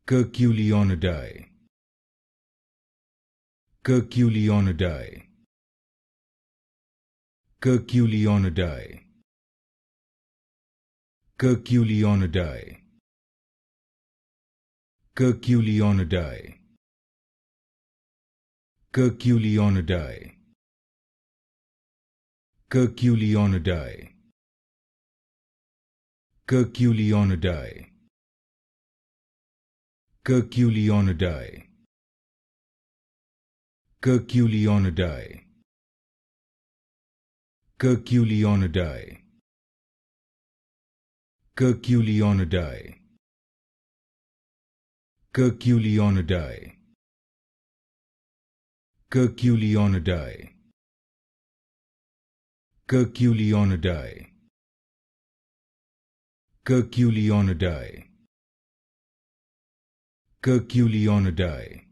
Curculionidae, Curculionidae, Curculionidae, Curculionidae, Curculionidae, Curculionidae, Curculionidae, Curculionidae, Curculionidae, Curculionidae, Curculionidae, Curculionidae, Curculionidae, Curculionidae, Curculionidae, Curculionidae, Curculionidae,